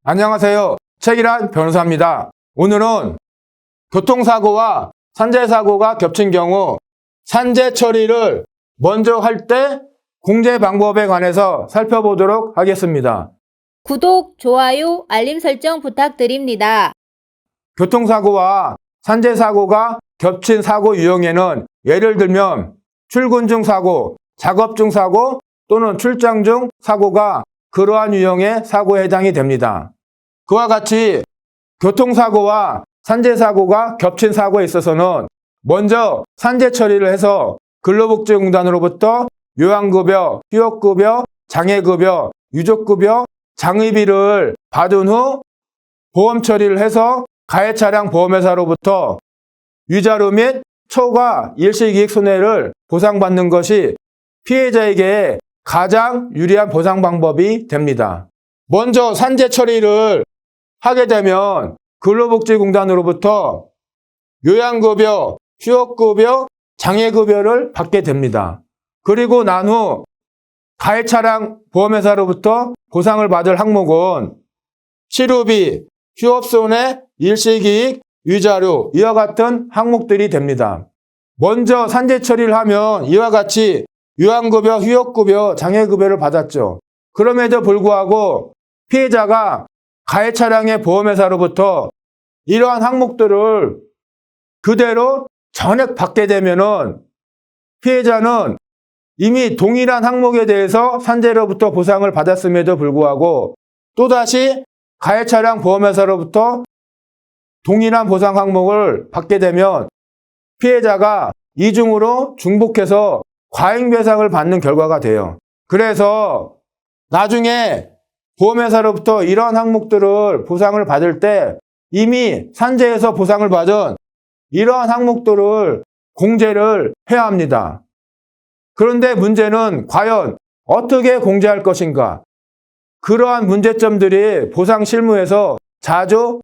안녕하세요. 최기란 변호사입니다. 오늘은 교통사고와 산재사고가 겹친 경우 산재 처리를 먼저 할 때 공제 방법에 관해서 살펴보도록 하겠습니다. 구독, 좋아요, 알림 설정 부탁드립니다. 교통사고와 산재사고가 겹친 사고 유형에는 예를 들면 출근 중 사고, 작업 중 사고 또는 출장 중 사고가 그러한 유형의 사고에 해당이 됩니다. 그와 같이 교통사고와 산재사고가 겹친 사고에 있어서는 먼저 산재 처리를 해서 근로복지공단으로부터 요양급여, 휴업급여, 장애급여, 유족급여, 장의비를 받은 후 보험 처리를 해서 가해차량 보험회사로부터 위자료 및 초과 일시이익 손해를 보상받는 것이 피해자에게 가장 유리한 보상 방법이 됩니다. 먼저 산재 처리를 하게 되면 근로복지공단으로부터 요양급여, 휴업급여, 장애급여를 받게 됩니다. 그리고 난 후 가해차량 보험회사로부터 보상을 받을 항목은 치료비, 휴업손해, 일시이익, 위자료 이와 같은 항목들이 됩니다. 먼저 산재 처리를 하면 이와 같이 요양급여, 휴업급여, 장애급여를 받았죠. 그럼에도 불구하고 피해자가 가해차량의 보험회사로부터 이러한 항목들을 그대로 전액 받게 되면은 피해자는 이미 동일한 항목에 대해서 산재로부터 보상을 받았음에도 불구하고 또다시 가해차량 보험회사로부터 동일한 보상 항목을 받게 되면 피해자가 이중으로 중복해서 과잉배상을 받는 결과가 돼요. 그래서 나중에 보험회사로부터 이런 항목들을 보상을 받을 때 이미 산재에서 보상을 받은 이러한 항목들을 공제를 해야 합니다. 그런데 문제는 과연 어떻게 공제할 것인가? 그러한 문제점들이 보상 실무에서 자주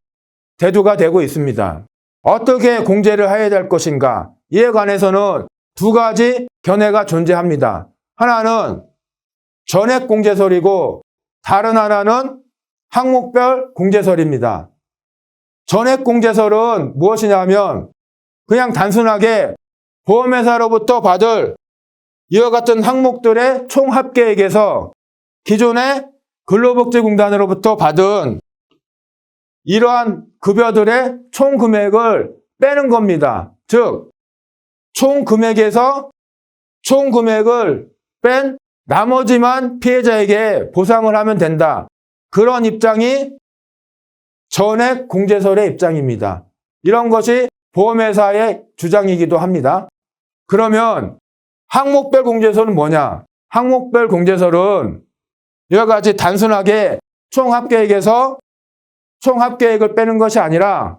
대두가 되고 있습니다. 어떻게 공제를 해야 될 것인가? 이에 관해서는 두 가지 견해가 존재합니다. 하나는 전액 공제설이고 다른 하나는 항목별 공제설입니다. 전액 공제설은 무엇이냐면 그냥 단순하게 보험회사로부터 받을 이와 같은 항목들의 총 합계액에서 기존에 근로복지공단으로부터 받은 이러한 급여들의 총 금액을 빼는 겁니다. 즉, 총 금액에서 총 금액을 뺀 나머지만 피해자에게 보상을 하면 된다. 그런 입장이 전액 공제설의 입장입니다. 이런 것이 보험회사의 주장이기도 합니다. 그러면 항목별 공제설은 뭐냐? 항목별 공제설은 이와 같이 단순하게 총 합계액에서 총 합계액을 빼는 것이 아니라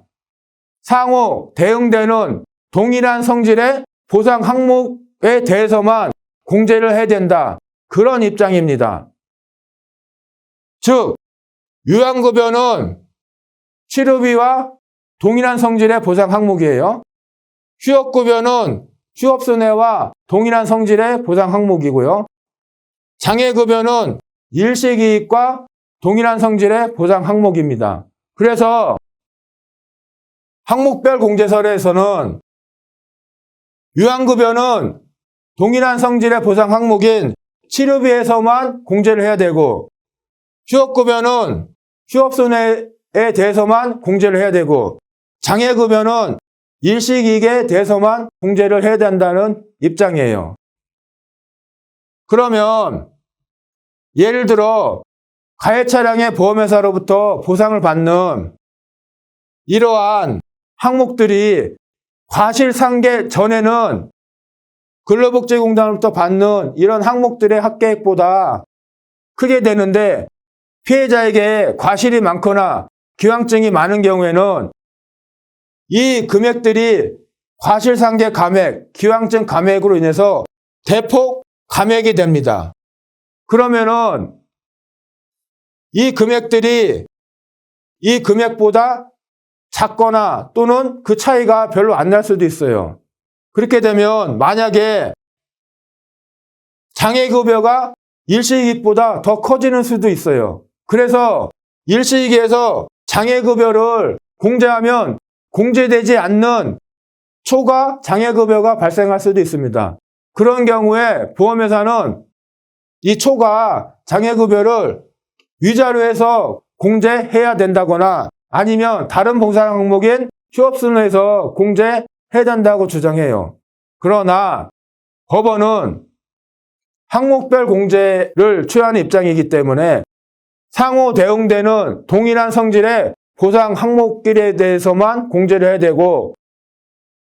상호 대응되는 동일한 성질의 보상 항목에 대해서만 공제를 해야 된다. 그런 입장입니다. 즉, 요양급여는 치료비와 동일한 성질의 보상 항목이에요. 휴업급여는 휴업손해와 동일한 성질의 보상 항목이고요. 장애급여는 일시이익과 동일한 성질의 보상 항목입니다. 그래서 항목별 공제설에서는 요양급여는 동일한 성질의 보상 항목인 치료비에서만 공제를 해야 되고 휴업급여는 휴업손해에 대해서만 공제를 해야 되고 장애급여는 일시이익에 대해서만 공제를 해야 된다는 입장이에요. 그러면 예를 들어 가해차량의 보험회사로부터 보상을 받는 이러한 항목들이 과실상계 전에는 근로복지공단으로부터 받는 이런 항목들의 합계액보다 크게 되는데 피해자에게 과실이 많거나 기왕증이 많은 경우에는 이 금액들이 과실상계 감액, 기왕증 감액으로 인해서 대폭 감액이 됩니다. 그러면은 이 금액들이 이 금액보다 작거나 또는 그 차이가 별로 안 날 수도 있어요. 그렇게 되면 만약에 장애급여가 일시이익보다 더 커지는 수도 있어요. 그래서 일시이기에서 장애급여를 공제하면 공제되지 않는 초과 장애급여가 발생할 수도 있습니다. 그런 경우에 보험회사는 이 초과 장애급여를 위자료 해서 공제해야 된다거나 아니면 다른 보상 항목인 휴업순에서 공제해야 된다고 주장해요. 그러나 법원은 항목별 공제를 취하는 입장이기 때문에 상호 대응되는 동일한 성질의 보상 항목끼리에 대해서만 공제를 해야 되고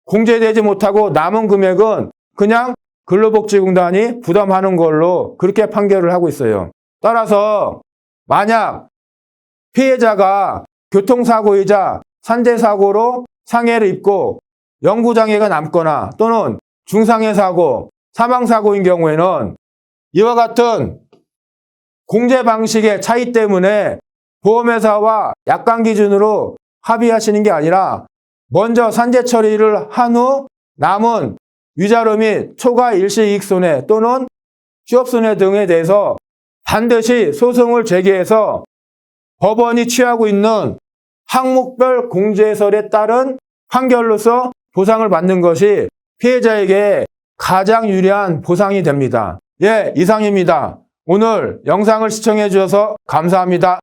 공제되지 못하고 남은 금액은 그냥 근로복지공단이 부담하는 걸로 그렇게 판결을 하고 있어요. 따라서 만약 피해자가 교통사고이자 산재사고로 상해를 입고 영구장애가 남거나 또는 중상해 사고, 사망사고인 경우에는 이와 같은 공제 방식의 차이 때문에 보험회사와 약관 기준으로 합의하시는 게 아니라 먼저 산재 처리를 한 후 남은 위자료 및 초과 일시이익손해 또는 휴업손해 등에 대해서 반드시 소송을 제기해서 법원이 취하고 있는 항목별 공제설에 따른 판결로서 보상을 받는 것이 피해자에게 가장 유리한 보상이 됩니다. 예, 이상입니다. 오늘 영상을 시청해 주셔서 감사합니다.